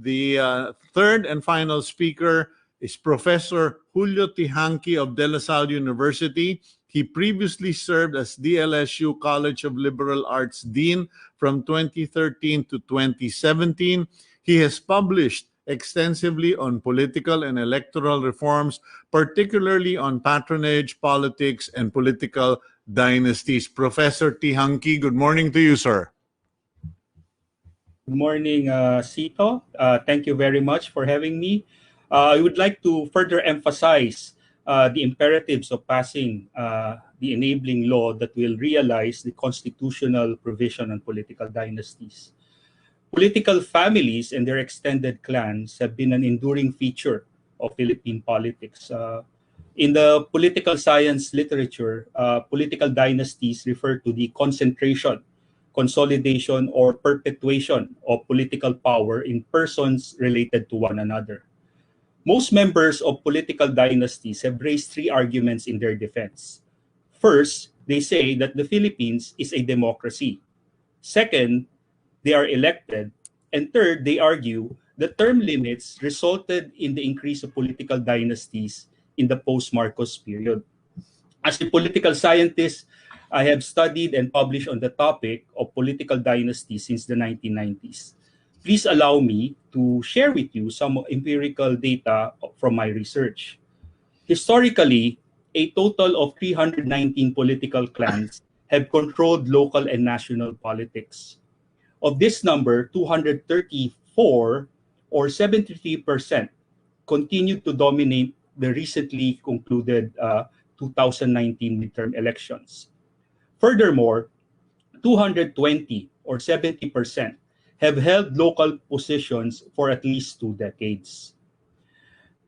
The third and final speaker is Professor Julio Teehankee of De La Salle University. He previously served as DLSU College of Liberal Arts Dean from 2013 to 2017. He has published extensively on political and electoral reforms, particularly on patronage, politics, and political dynasties. Professor Teehankee, good morning to you, sir. Good morning, Cito. Thank you very much for having me. I would like to further emphasize the imperatives of passing the enabling law that will realize the constitutional provision on political dynasties. Political families and their extended clans have been an enduring feature of Philippine politics. In the political science literature, political dynasties refer to the concentration, consolidation, or perpetuation of political power in persons related to one another. Most members of political dynasties have raised three arguments in their defense. First, they say that the Philippines is a democracy. Second, they are elected. And third, they argue that term limits resulted in the increase of political dynasties in the post-Marcos period. As a political scientist, I have studied and published on the topic of political dynasties since the 1990s. Please allow me to share with you some empirical data from my research. Historically, a total of 319 political clans have controlled local and national politics. Of this number, 234 or 73% continued to dominate the recently concluded 2019 midterm elections. Furthermore, 220 or 70% have held local positions for at least 2 decades.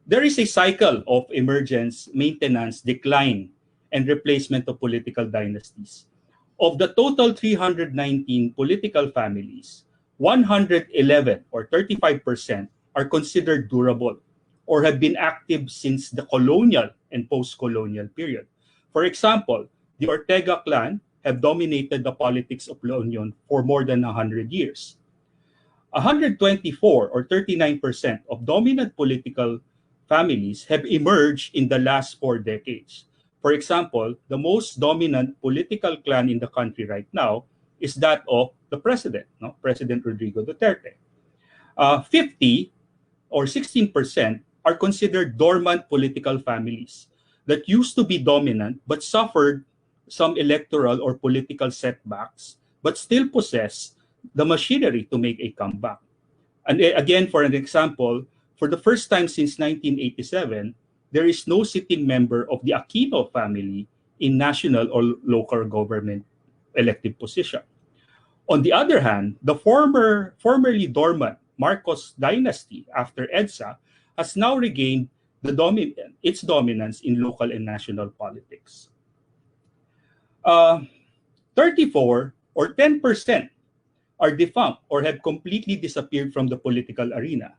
There is a cycle of emergence, maintenance, decline, and replacement of political dynasties. Of the total 319 political families, 111 or 35% are considered durable or have been active since the colonial and post-colonial period. For example, the Ortega clan have dominated the politics of La Union for more than 100 years. 124 or 39% of dominant political families have emerged in the last 4 decades. For example, the most dominant political clan in the country right now is that of the president, President Rodrigo Duterte. 50 or 16% are considered dormant political families that used to be dominant but suffered some electoral or political setbacks, but still possess the machinery to make a comeback. And again, for an example, for the first time since 1987, there is no sitting member of the Aquino family in national or local government elective position. On the other hand, the formerly dormant Marcos dynasty after EDSA has now regained its dominance in local and national politics. 34 or 10% are defunct or have completely disappeared from the political arena.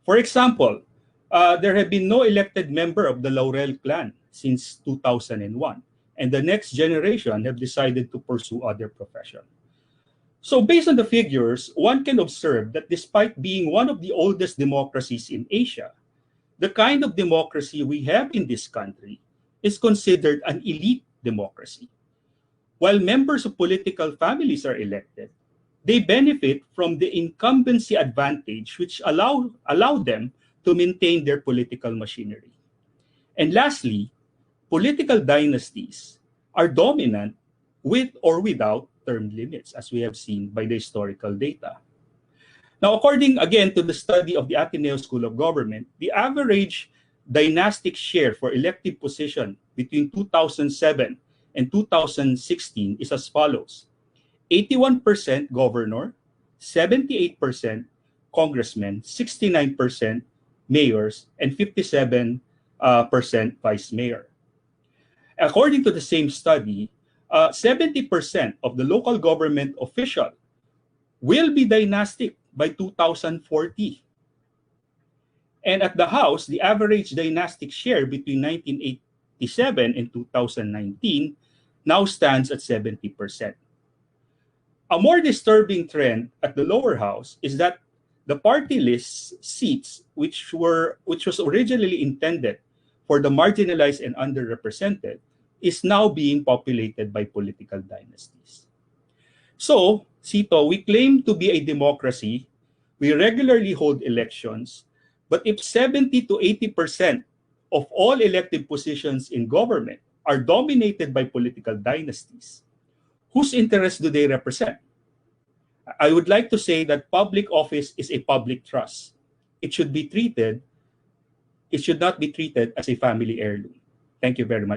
For example, there have been no elected member of the Laurel clan since 2001, and the next generation have decided to pursue other profession. So based on the figures, one can observe that despite being one of the oldest democracies in Asia, the kind of democracy we have in this country is considered an elite democracy. While members of political families are elected, they benefit from the incumbency advantage which allow them to maintain their political machinery. And lastly, political dynasties are dominant with or without term limits, as we have seen by the historical data. Now, according again to the study of the Ateneo School of Government, the average dynastic share for elective position between 2007 and 2016 is as follows: 81% governor, 78% congressmen, 69% mayors, and 57% vice mayor. According to the same study, 70% of the local government official will be dynastic by 2040. And at the House, the average dynastic share between 1987 and 2019 now stands at 70%. A more disturbing trend at the lower house is that The party list seats, which was originally intended for the marginalized and underrepresented, is now being populated by political dynasties. So, Cito, we claim to be a democracy. We regularly hold elections, but if 70 to 80% of all elected positions in government are dominated by political dynasties, whose interests do they represent? I would like to say that public office is a public trust. It should be treated, it should not be treated as a family heirloom. Thank you very much.